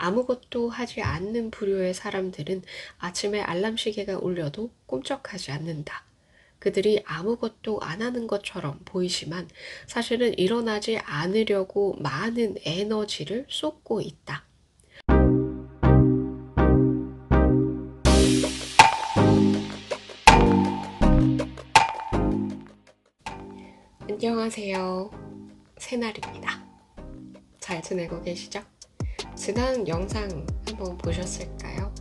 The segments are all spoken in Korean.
아무것도 하지 않는 부류의 사람들은 아침에 알람 시계가 울려도 꿈쩍하지 않는다. 그들이 아무것도 안 하는 것처럼 보이지만 사실은 일어나지 않으려고 많은 에너지를 쏟고 있다. 안녕하세요. 새날입니다. 잘 지내고 계시죠? 지난 영상 한번 보셨을까요?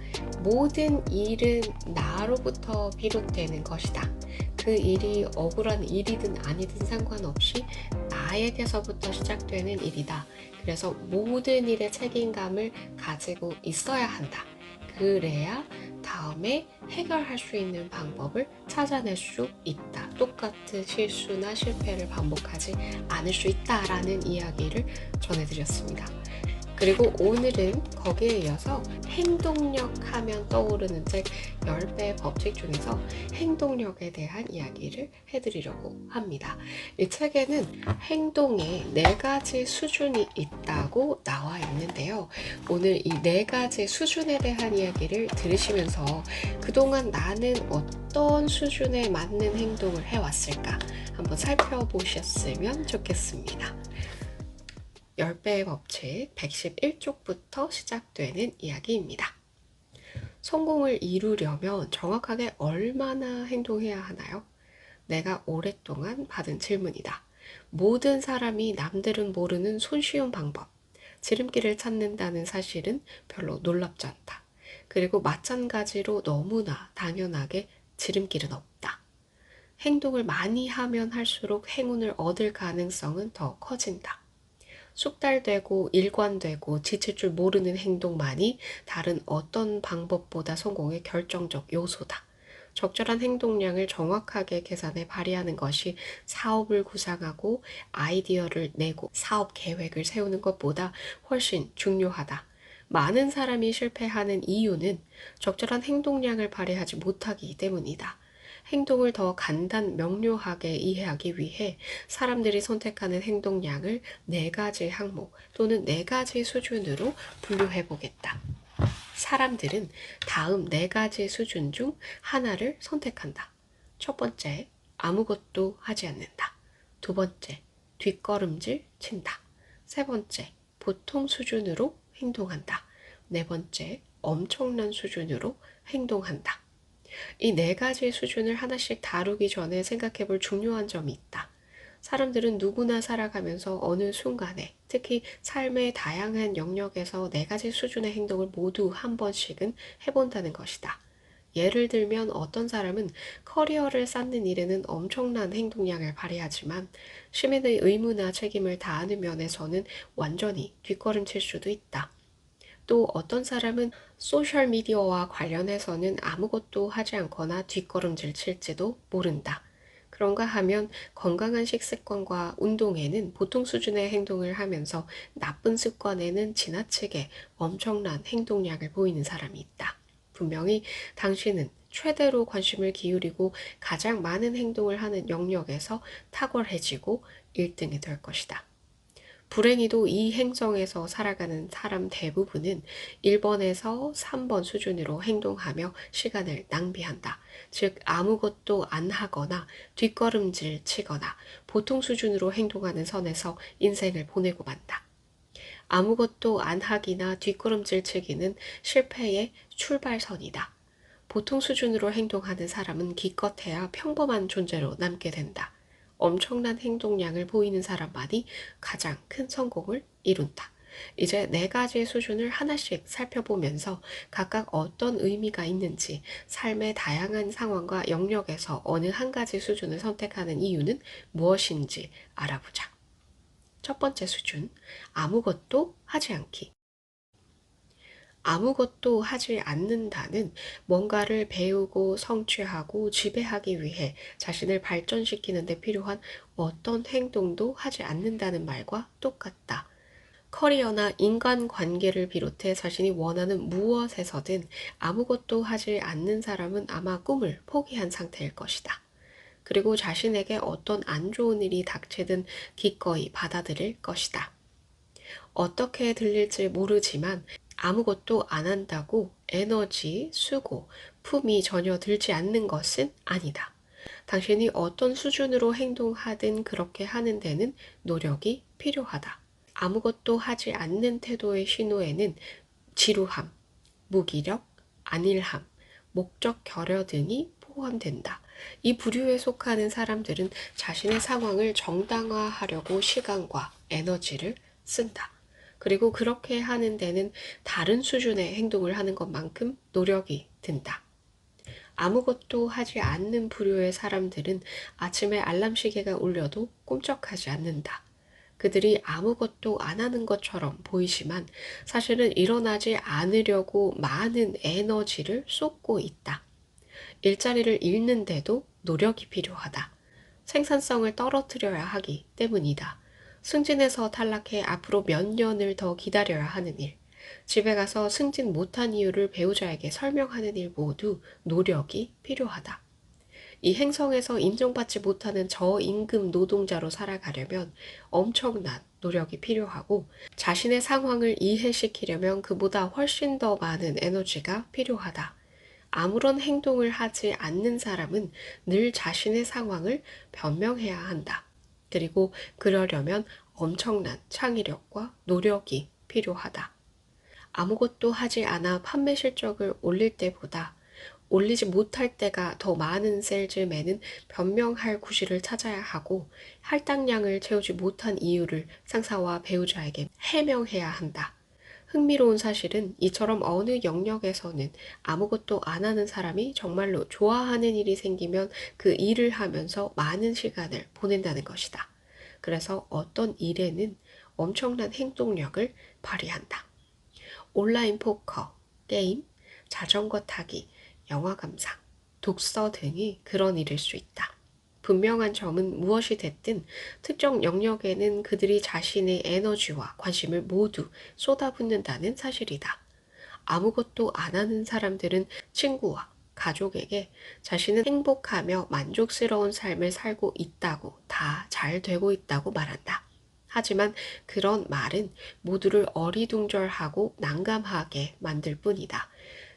모든 일은 나로부터 비롯되는 것이다. 그 일이 억울한 일이든 아니든 상관없이 나에게서부터 시작되는 일이다. 그래서 모든 일의 책임감을 가지고 있어야 한다. 그래야 다음에 해결할 수 있는 방법을 찾아낼 수 있다. 똑같은 실수나 실패를 반복하지 않을 수 있다라는 이야기를 전해드렸습니다. 그리고 오늘은 거기에 이어서 행동력 하면 떠오르는 책 10배 법칙 중에서 행동력에 대한 이야기를 해드리려고 합니다. 이 책에는 행동에 4가지 수준이 있다고 나와 있는데요. 오늘 이 4가지 수준에 대한 이야기를 들으시면서 그동안 나는 어떤 수준에 맞는 행동을 해왔을까 한번 살펴보셨으면 좋겠습니다. 10배의 법칙 111쪽부터 시작되는 이야기입니다. 성공을 이루려면 정확하게 얼마나 행동해야 하나요? 내가 오랫동안 받은 질문이다. 모든 사람이 남들은 모르는 손쉬운 방법, 지름길을 찾는다는 사실은 별로 놀랍지 않다. 그리고 마찬가지로 너무나 당연하게 지름길은 없다. 행동을 많이 하면 할수록 행운을 얻을 가능성은 더 커진다. 숙달되고 일관되고 지칠 줄 모르는 행동만이 다른 어떤 방법보다 성공의 결정적 요소다. 적절한 행동량을 정확하게 계산해 발휘하는 것이 사업을 구상하고 아이디어를 내고 사업 계획을 세우는 것보다 훨씬 중요하다. 많은 사람이 실패하는 이유는 적절한 행동량을 발휘하지 못하기 때문이다. 행동을 더 간단 명료하게 이해하기 위해 사람들이 선택하는 행동량을 4가지 항목 또는 4가지 수준으로 분류해 보겠다. 사람들은 다음 4가지 수준 중 하나를 선택한다. 첫 번째, 아무것도 하지 않는다. 두 번째, 뒷걸음질 친다. 세 번째, 보통 수준으로 행동한다. 네 번째, 엄청난 수준으로 행동한다. 이 4가지 수준을 하나씩 다루기 전에 생각해 볼 중요한 점이 있다. 사람들은 누구나 살아가면서 어느 순간에 특히 삶의 다양한 영역에서 4가지 수준의 행동을 모두 한 번씩은 해본다는 것이다. 예를 들면 어떤 사람은 커리어를 쌓는 일에는 엄청난 행동량을 발휘하지만 시민의 의무나 책임을 다하는 면에서는 완전히 뒷걸음칠 수도 있다. 또 어떤 사람은 소셜미디어와 관련해서는 아무것도 하지 않거나 뒷걸음질 칠지도 모른다. 그런가 하면 건강한 식습관과 운동에는 보통 수준의 행동을 하면서 나쁜 습관에는 지나치게 엄청난 행동량을 보이는 사람이 있다. 분명히 당신은 최대로 관심을 기울이고 가장 많은 행동을 하는 영역에서 탁월해지고 1등이 될 것이다. 불행히도 이 행성에서 살아가는 사람 대부분은 1번에서 3번 수준으로 행동하며 시간을 낭비한다. 즉 아무것도 안 하거나 뒷걸음질 치거나 보통 수준으로 행동하는 선에서 인생을 보내고 만다. 아무것도 안 하기나 뒷걸음질 치기는 실패의 출발선이다. 보통 수준으로 행동하는 사람은 기껏해야 평범한 존재로 남게 된다. 엄청난 행동량을 보이는 사람만이 가장 큰 성공을 이룬다. 이제 4가지 수준을 하나씩 살펴보면서 각각 어떤 의미가 있는지, 삶의 다양한 상황과 영역에서 어느 한 가지 수준을 선택하는 이유는 무엇인지 알아보자. 첫 번째 수준, 아무것도 하지 않기. 아무것도 하지 않는다는 뭔가를 배우고 성취하고 지배하기 위해 자신을 발전시키는 데 필요한 어떤 행동도 하지 않는다는 말과 똑같다. 커리어나 인간관계를 비롯해 자신이 원하는 무엇에서든 아무것도 하지 않는 사람은 아마 꿈을 포기한 상태일 것이다. 그리고 자신에게 어떤 안 좋은 일이 닥치든 기꺼이 받아들일 것이다. 어떻게 들릴지 모르지만 아무것도 안 한다고 에너지, 수고, 품이 전혀 들지 않는 것은 아니다. 당신이 어떤 수준으로 행동하든 그렇게 하는 데는 노력이 필요하다. 아무것도 하지 않는 태도의 신호에는 지루함, 무기력, 안일함, 목적 결여 등이 포함된다. 이 부류에 속하는 사람들은 자신의 상황을 정당화하려고 시간과 에너지를 쓴다. 그리고 그렇게 하는 데는 다른 수준의 행동을 하는 것만큼 노력이 든다. 아무것도 하지 않는 부류의 사람들은 아침에 알람 시계가 울려도 꿈쩍하지 않는다. 그들이 아무것도 안 하는 것처럼 보이지만 사실은 일어나지 않으려고 많은 에너지를 쏟고 있다. 일자리를 잃는데도 노력이 필요하다. 생산성을 떨어뜨려야 하기 때문이다. 승진해서 탈락해 앞으로 몇 년을 더 기다려야 하는 일, 집에 가서 승진 못한 이유를 배우자에게 설명하는 일 모두 노력이 필요하다. 이 행성에서 인정받지 못하는 저임금 노동자로 살아가려면 엄청난 노력이 필요하고 자신의 상황을 이해시키려면 그보다 훨씬 더 많은 에너지가 필요하다. 아무런 행동을 하지 않는 사람은 늘 자신의 상황을 변명해야 한다. 그리고 그러려면 엄청난 창의력과 노력이 필요하다. 아무것도 하지 않아 판매 실적을 올릴 때보다 올리지 못할 때가 더 많은 셀즈맨은 변명할 구실을 찾아야 하고 할당량을 채우지 못한 이유를 상사와 배우자에게 해명해야 한다. 흥미로운 사실은 이처럼 어느 영역에서는 아무것도 안 하는 사람이 정말로 좋아하는 일이 생기면 그 일을 하면서 많은 시간을 보낸다는 것이다. 그래서 어떤 일에는 엄청난 행동력을 발휘한다. 온라인 포커, 게임, 자전거 타기, 영화 감상, 독서 등이 그런 일일 수 있다. 분명한 점은 무엇이 됐든 특정 영역에는 그들이 자신의 에너지와 관심을 모두 쏟아붓는다는 사실이다. 아무것도 안 하는 사람들은 친구와 가족에게 자신은 행복하며 만족스러운 삶을 살고 있다고, 다 잘 되고 있다고 말한다. 하지만 그런 말은 모두를 어리둥절하고 난감하게 만들 뿐이다.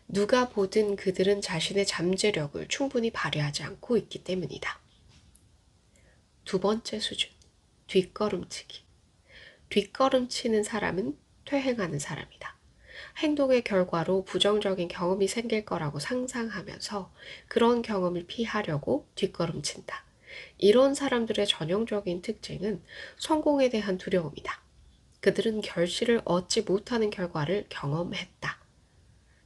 누가 보든 그들은 자신의 잠재력을 충분히 발휘하지 않고 있기 때문이다. 두 번째 수준, 뒷걸음치기. 뒷걸음치는 사람은 퇴행하는 사람이다. 행동의 결과로 부정적인 경험이 생길 거라고 상상하면서 그런 경험을 피하려고 뒷걸음친다. 이런 사람들의 전형적인 특징은 성공에 대한 두려움이다. 그들은 결실을 얻지 못하는 결과를 경험했다.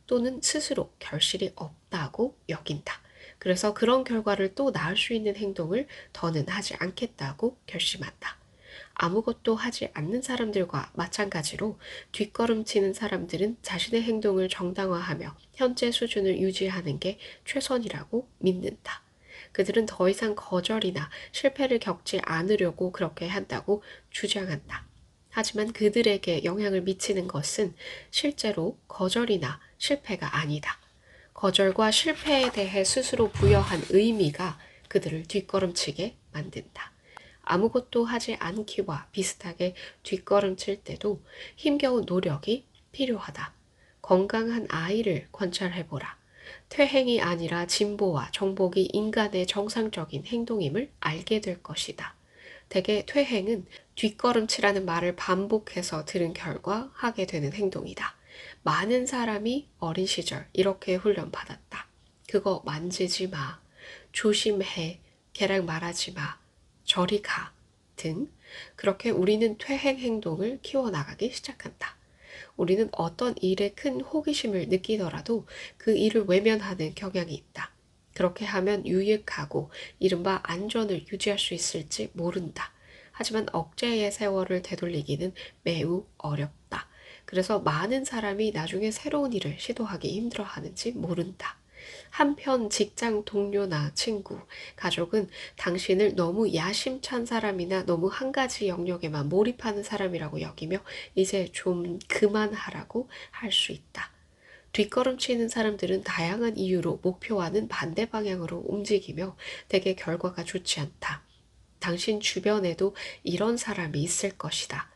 또는 스스로 결실이 없다고 여긴다. 그래서 그런 결과를 또 낳을 수 있는 행동을 더는 하지 않겠다고 결심한다. 아무것도 하지 않는 사람들과 마찬가지로 뒷걸음치는 사람들은 자신의 행동을 정당화하며 현재 수준을 유지하는 게 최선이라고 믿는다. 그들은 더 이상 거절이나 실패를 겪지 않으려고 그렇게 한다고 주장한다. 하지만 그들에게 영향을 미치는 것은 실제로 거절이나 실패가 아니다. 거절과 실패에 대해 스스로 부여한 의미가 그들을 뒷걸음치게 만든다. 아무것도 하지 않기와 비슷하게 뒷걸음칠 때도 힘겨운 노력이 필요하다. 건강한 아이를 관찰해보라. 퇴행이 아니라 진보와 정복이 인간의 정상적인 행동임을 알게 될 것이다. 대개 퇴행은 뒷걸음치라는 말을 반복해서 들은 결과 하게 되는 행동이다. 많은 사람이 어린 시절 이렇게 훈련받았다. 그거 만지지 마. 조심해. 걔랑 말하지 마. 저리 가. 등 그렇게 우리는 퇴행 행동을 키워나가기 시작한다. 우리는 어떤 일에 큰 호기심을 느끼더라도 그 일을 외면하는 경향이 있다. 그렇게 하면 유익하고 이른바 안전을 유지할 수 있을지 모른다. 하지만 억제의 세월을 되돌리기는 매우 어렵다. 그래서 많은 사람이 나중에 새로운 일을 시도하기 힘들어하는지 모른다. 한편 직장 동료나 친구, 가족은 당신을 너무 야심찬 사람이나 너무 한 가지 영역에만 몰입하는 사람이라고 여기며 이제 좀 그만하라고 할 수 있다. 뒷걸음치는 사람들은 다양한 이유로 목표와는 반대 방향으로 움직이며 대개 결과가 좋지 않다. 당신 주변에도 이런 사람이 있을 것이다.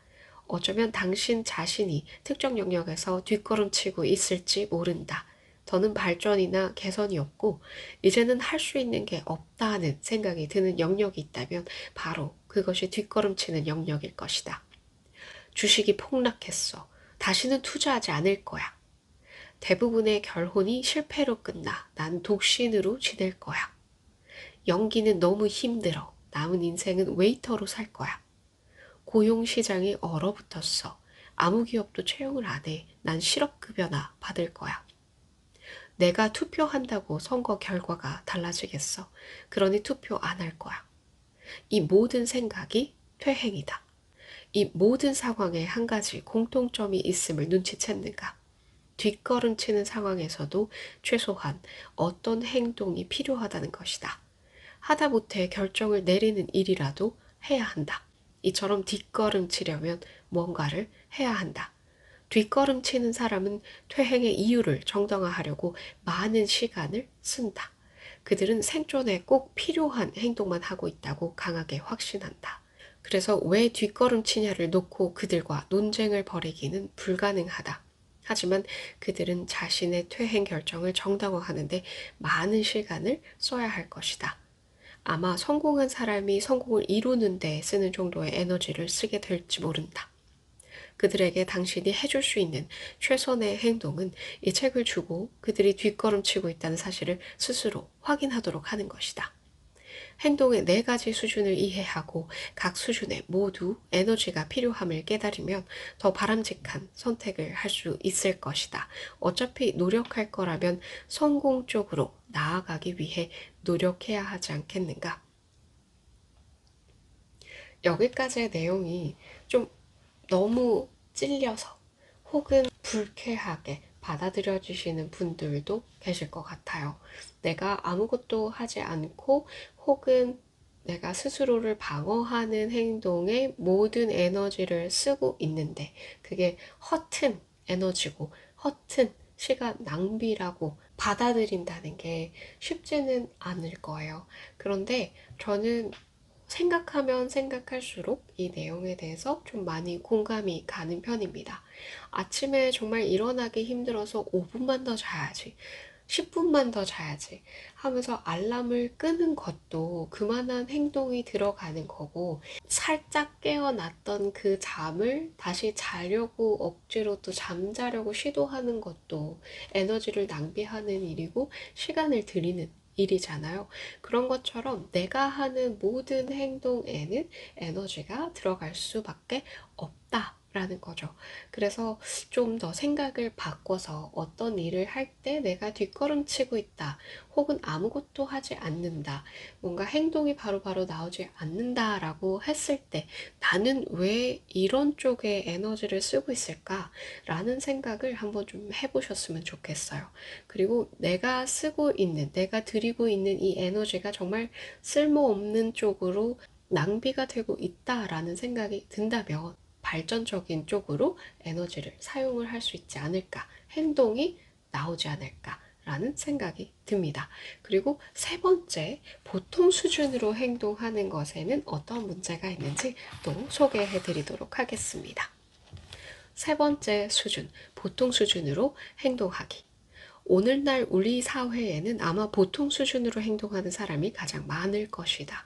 어쩌면 당신 자신이 특정 영역에서 뒷걸음치고 있을지 모른다. 더는 발전이나 개선이 없고 이제는 할 수 있는 게 없다는 생각이 드는 영역이 있다면 바로 그것이 뒷걸음치는 영역일 것이다. 주식이 폭락했어. 다시는 투자하지 않을 거야. 대부분의 결혼이 실패로 끝나. 난 독신으로 지낼 거야. 연기는 너무 힘들어. 남은 인생은 웨이터로 살 거야. 고용시장이 얼어붙었어. 아무 기업도 채용을 안 해. 난 실업급여나 받을 거야. 내가 투표한다고 선거 결과가 달라지겠어. 그러니 투표 안 할 거야. 이 모든 생각이 퇴행이다. 이 모든 상황에 한 가지 공통점이 있음을 눈치챘는가? 뒷걸음치는 상황에서도 최소한 어떤 행동이 필요하다는 것이다. 하다못해 결정을 내리는 일이라도 해야 한다. 이처럼 뒷걸음치려면 뭔가를 해야 한다. 뒷걸음치는 사람은 퇴행의 이유를 정당화하려고 많은 시간을 쓴다. 그들은 생존에 꼭 필요한 행동만 하고 있다고 강하게 확신한다. 그래서 왜 뒷걸음치냐를 놓고 그들과 논쟁을 벌이기는 불가능하다. 하지만 그들은 자신의 퇴행 결정을 정당화하는데 많은 시간을 써야 할 것이다. 아마 성공한 사람이 성공을 이루는 데 쓰는 정도의 에너지를 쓰게 될지 모른다. 그들에게 당신이 해줄 수 있는 최선의 행동은 이 책을 주고 그들이 뒷걸음치고 있다는 사실을 스스로 확인하도록 하는 것이다. 행동의 네 가지 수준을 이해하고 각 수준에 모두 에너지가 필요함을 깨달으면 더 바람직한 선택을 할 수 있을 것이다. 어차피 노력할 거라면 성공 쪽으로 나아가기 위해 노력해야 하지 않겠는가? 여기까지의 내용이 좀 너무 찔려서 혹은 불쾌하게 받아들여지시는 분들도 계실 것 같아요. 내가 아무것도 하지 않고 혹은 내가 스스로를 방어하는 행동에 모든 에너지를 쓰고 있는데 그게 허튼 에너지고 허튼 시간 낭비라고 받아들인다는 게 쉽지는 않을 거예요. 그런데 저는 생각하면 생각할수록 이 내용에 대해서 좀 많이 공감이 가는 편입니다. 아침에 정말 일어나기 힘들어서 5분만 더 자야지, 10분만 더 자야지 하면서 알람을 끄는 것도 그만한 행동이 들어가는 거고, 살짝 깨어났던 그 잠을 다시 자려고 억지로 또 잠자려고 시도하는 것도 에너지를 낭비하는 일이고 시간을 들이는 일이잖아요. 그런 것처럼 내가 하는 모든 행동에는 에너지가 들어갈 수밖에 없다라는 거죠. 그래서 좀 더 생각을 바꿔서 어떤 일을 할 때 내가 뒷걸음치고 있다, 혹은 아무것도 하지 않는다, 뭔가 행동이 바로바로 나오지 않는다라고 했을 때 나는 왜 이런 쪽에 에너지를 쓰고 있을까라는 생각을 한번 좀 해보셨으면 좋겠어요. 그리고 내가 쓰고 있는, 내가 드리고 있는 이 에너지가 정말 쓸모없는 쪽으로 낭비가 되고 있다라는 생각이 든다면 발전적인 쪽으로 에너지를 사용을 할 수 있지 않을까, 행동이 나오지 않을까 라는 생각이 듭니다. 그리고 세 번째, 보통 수준으로 행동하는 것에는 어떤 문제가 있는지 또 소개해 드리도록 하겠습니다. 세 번째 수준, 보통 수준으로 행동하기. 오늘날 우리 사회에는 아마 보통 수준으로 행동하는 사람이 가장 많을 것이다.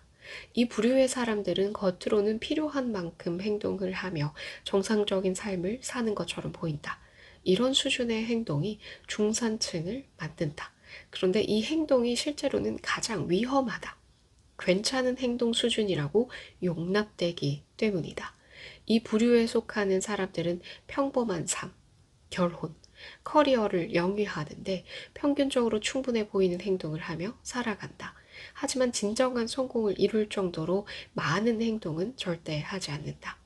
이 부류의 사람들은 겉으로는 필요한 만큼 행동을 하며 정상적인 삶을 사는 것처럼 보인다. 이런 수준의 행동이 중산층을 만든다. 그런데 이 행동이 실제로는 가장 위험하다. 괜찮은 행동 수준이라고 용납되기 때문이다. 이 부류에 속하는 사람들은 평범한 삶, 결혼, 커리어를 영위하는데 평균적으로 충분해 보이는 행동을 하며 살아간다. 하지만 진정한 성공을 이룰 정도로 많은 행동은 절대 하지 않는다.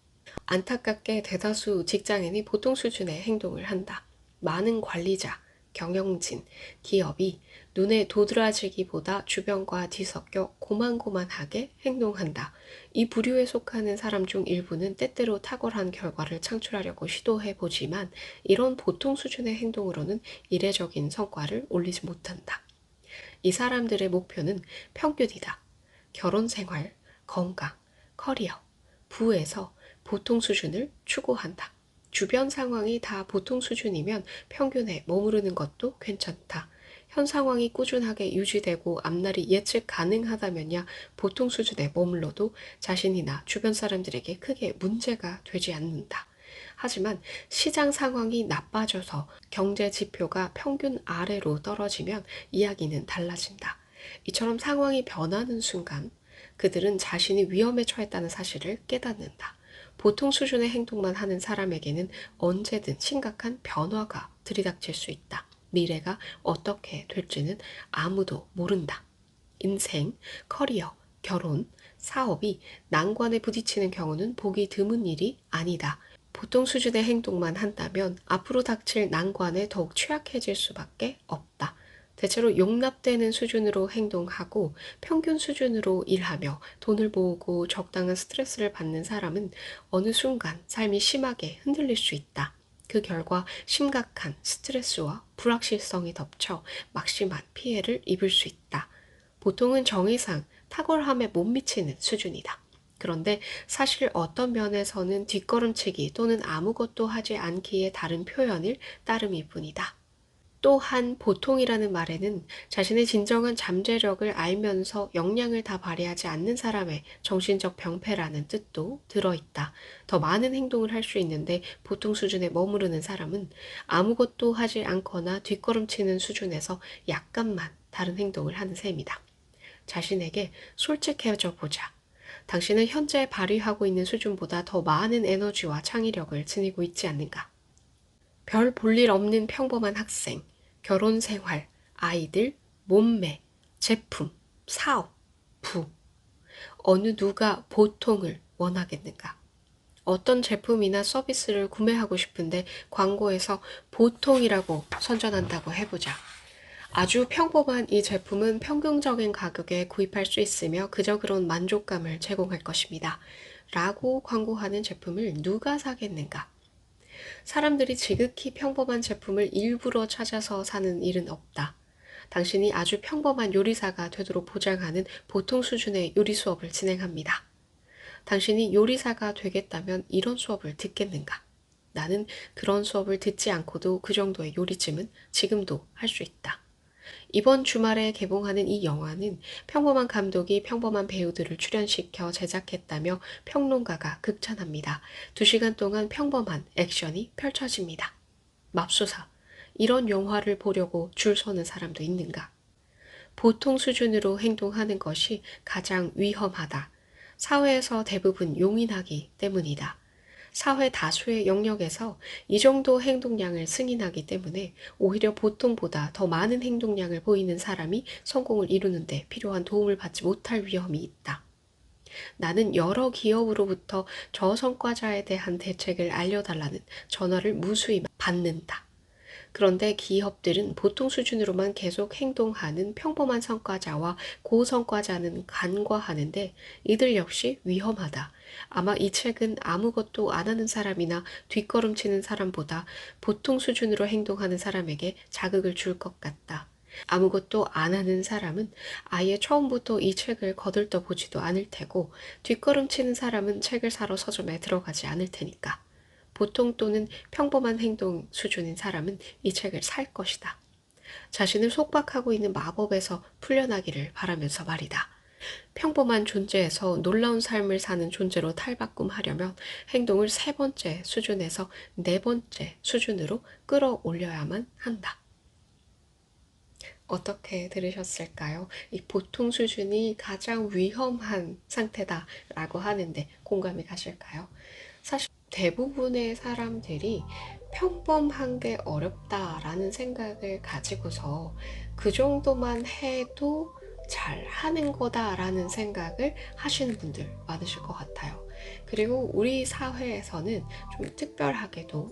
안타깝게 대다수 직장인이 보통 수준의 행동을 한다. 많은 관리자, 경영진, 기업이 눈에 도드라지기보다 주변과 뒤섞여 고만고만하게 행동한다. 이 부류에 속하는 사람 중 일부는 때때로 탁월한 결과를 창출하려고 시도해보지만 이런 보통 수준의 행동으로는 이례적인 성과를 올리지 못한다. 이 사람들의 목표는 평균이다. 결혼 생활, 건강, 커리어, 부에서 보통 수준을 추구한다. 주변 상황이 다 보통 수준이면 평균에 머무르는 것도 괜찮다. 현 상황이 꾸준하게 유지되고 앞날이 예측 가능하다면야 보통 수준에 머물러도 자신이나 주변 사람들에게 크게 문제가 되지 않는다. 하지만 시장 상황이 나빠져서 경제 지표가 평균 아래로 떨어지면 이야기는 달라진다. 이처럼 상황이 변하는 순간 그들은 자신이 위험에 처했다는 사실을 깨닫는다. 보통 수준의 행동만 하는 사람에게는 언제든 심각한 변화가 들이닥칠 수 있다. 미래가 어떻게 될지는 아무도 모른다. 인생, 커리어, 결혼, 사업이 난관에 부딪히는 경우는 보기 드문 일이 아니다. 보통 수준의 행동만 한다면 앞으로 닥칠 난관에 더욱 취약해질 수밖에 없다. 대체로 용납되는 수준으로 행동하고 평균 수준으로 일하며 돈을 모으고 적당한 스트레스를 받는 사람은 어느 순간 삶이 심하게 흔들릴 수 있다. 그 결과 심각한 스트레스와 불확실성이 덮쳐 막심한 피해를 입을 수 있다. 보통은 정의상 탁월함에 못 미치는 수준이다. 그런데 사실 어떤 면에서는 뒷걸음치기 또는 아무것도 하지 않기의 다른 표현일 따름일 뿐이다. 또한 보통이라는 말에는 자신의 진정한 잠재력을 알면서 역량을 다 발휘하지 않는 사람의 정신적 병폐라는 뜻도 들어있다. 더 많은 행동을 할 수 있는데 보통 수준에 머무르는 사람은 아무것도 하지 않거나 뒷걸음치는 수준에서 약간만 다른 행동을 하는 셈이다. 자신에게 솔직해져 보자. 당신은 현재 발휘하고 있는 수준보다 더 많은 에너지와 창의력을 지니고 있지 않는가? 별 볼 일 없는 평범한 학생, 결혼 생활, 아이들, 몸매, 제품, 사업, 부. 어느 누가 보통을 원하겠는가? 어떤 제품이나 서비스를 구매하고 싶은데 광고에서 보통이라고 선전한다고 해보자. 아주 평범한 이 제품은 평균적인 가격에 구입할 수 있으며 그저 그런 만족감을 제공할 것입니다. 라고 광고하는 제품을 누가 사겠는가? 사람들이 지극히 평범한 제품을 일부러 찾아서 사는 일은 없다. 당신이 아주 평범한 요리사가 되도록 보장하는 보통 수준의 요리 수업을 진행합니다. 당신이 요리사가 되겠다면 이런 수업을 듣겠는가? 나는 그런 수업을 듣지 않고도 그 정도의 요리쯤은 지금도 할 수 있다. 이번 주말에 개봉하는 이 영화는 평범한 감독이 평범한 배우들을 출연시켜 제작했다며 평론가가 극찬합니다. 2시간 동안 평범한 액션이 펼쳐집니다. 맙소사, 이런 영화를 보려고 줄 서는 사람도 있는가? 보통 수준으로 행동하는 것이 가장 위험하다. 사회에서 대부분 용인하기 때문이다. 사회 다수의 영역에서 이 정도 행동량을 승인하기 때문에 오히려 보통보다 더 많은 행동량을 보이는 사람이 성공을 이루는 데 필요한 도움을 받지 못할 위험이 있다. 나는 여러 기업으로부터 저성과자에 대한 대책을 알려달라는 전화를 무수히 받는다. 그런데 기업들은 보통 수준으로만 계속 행동하는 평범한 성과자와 고성과자는 간과하는데 이들 역시 위험하다. 아마 이 책은 아무것도 안 하는 사람이나 뒷걸음치는 사람보다 보통 수준으로 행동하는 사람에게 자극을 줄 것 같다. 아무것도 안 하는 사람은 아예 처음부터 이 책을 거들떠 보지도 않을 테고 뒷걸음치는 사람은 책을 사러 서점에 들어가지 않을 테니까. 보통 또는 평범한 행동 수준인 사람은 이 책을 살 것이다. 자신을 속박하고 있는 마법에서 풀려나기를 바라면서 말이다. 평범한 존재에서 놀라운 삶을 사는 존재로 탈바꿈하려면 행동을 3번째 수준에서 4번째 수준으로 끌어올려야만 한다. 어떻게 들으셨을까요? 이 보통 수준이 가장 위험한 상태다라고 하는데 공감이 가실까요? 사실 대부분의 사람들이 평범한 게 어렵다라는 생각을 가지고서 그 정도만 해도 잘 하는 거다라는 생각을 하시는 분들 많으실 것 같아요. 그리고 우리 사회에서는 좀 특별하게도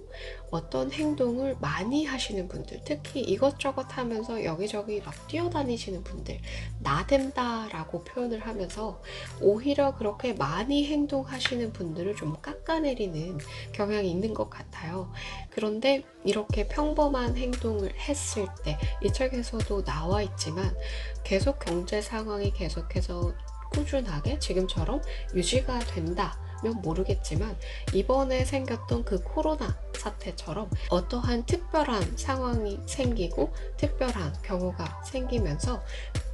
어떤 행동을 많이 하시는 분들, 특히 이것저것 하면서 여기저기 막 뛰어다니시는 분들, 나댄다라고 표현을 하면서 오히려 그렇게 많이 행동하시는 분들을 좀 깎아내리는 경향이 있는 것 같아요. 그런데 이렇게 평범한 행동을 했을 때, 이 책에서도 나와 있지만 계속 경제 상황이 계속해서 꾸준하게 지금처럼 유지가 된다 모르겠지만 이번에 생겼던 그 코로나 사태처럼 어떠한 특별한 상황이 생기고 특별한 경우가 생기면서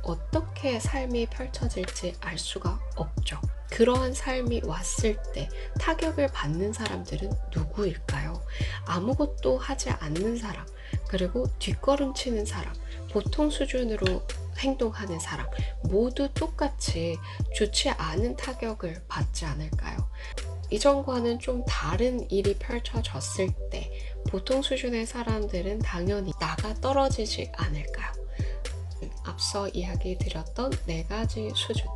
어떻게 삶이 펼쳐질지 알 수가 없죠. 그러한 삶이 왔을 때 타격을 받는 사람들은 누구일까요? 아무것도 하지 않는 사람, 그리고 뒷걸음치는 사람, 보통 수준으로 행동하는 사람, 모두 똑같이 좋지 않은 타격을 받지 않을까요? 이전과는 좀 다른 일이 펼쳐졌을 때 보통 수준의 사람들은 당연히 나가 떨어지지 않을까요? 앞서 이야기 드렸던 네 가지 수준,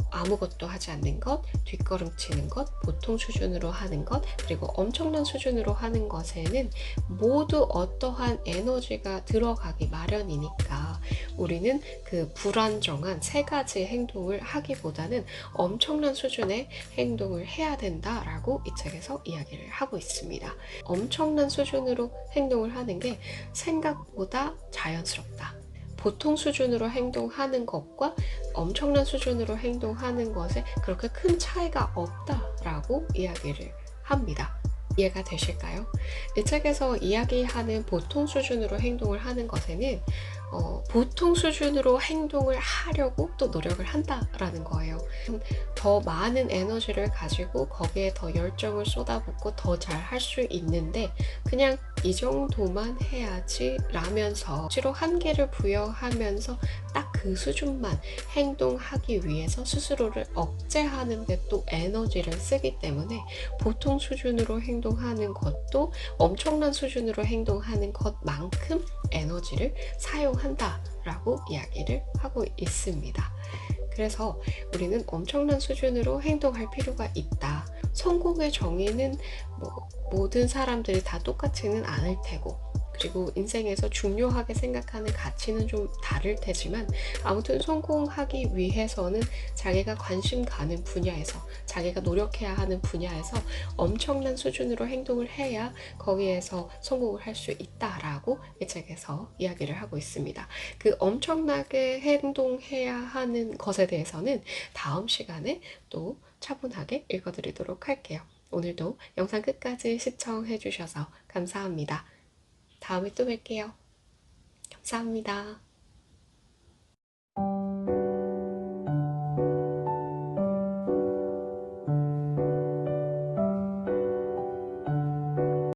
아무것도 하지 않는 것, 뒷걸음치는 것, 보통 수준으로 하는 것, 그리고 엄청난 수준으로 하는 것에는 모두 어떠한 에너지가 들어가기 마련이니까 우리는 그 불안정한 세 가지 행동을 하기보다는 엄청난 수준의 행동을 해야 된다라고 이 책에서 이야기를 하고 있습니다. 엄청난 수준으로 행동을 하는 게 생각보다 자연스럽다. 보통 수준으로 행동하는 것과 엄청난 수준으로 행동하는 것에 그렇게 큰 차이가 없다라고 이야기를 합니다. 이해가 되실까요? 이 책에서 이야기하는 보통 수준으로 행동을 하는 것에는 보통 수준으로 행동을 하려고 또 노력을 한다라는 거예요. 더 많은 에너지를 가지고 거기에 더 열정을 쏟아붓고 더 잘 할 수 있는데 그냥 이 정도만 해야지 라면서 억지로 한계를 부여하면서 딱 그 수준만 행동하기 위해서 스스로를 억제하는데 또 에너지를 쓰기 때문에 보통 수준으로 행동하는 것도 엄청난 수준으로 행동하는 것만큼 에너지를 사용한다라고 이야기를 하고 있습니다. 그래서 우리는 엄청난 수준으로 행동할 필요가 있다. 성공의 정의는 모든 사람들이 다 똑같지는 않을 테고, 그리고 인생에서 중요하게 생각하는 가치는 좀 다를 테지만 아무튼 성공하기 위해서는 자기가 관심 가는 분야에서, 자기가 노력해야 하는 분야에서 엄청난 수준으로 행동을 해야 거기에서 성공을 할 수 있다라고 이 책에서 이야기를 하고 있습니다. 그 엄청나게 행동해야 하는 것에 대해서는 다음 시간에 또 차분하게 읽어드리도록 할게요. 오늘도 영상 끝까지 시청해 주셔서 감사합니다. 다음에 또 뵐게요. 감사합니다.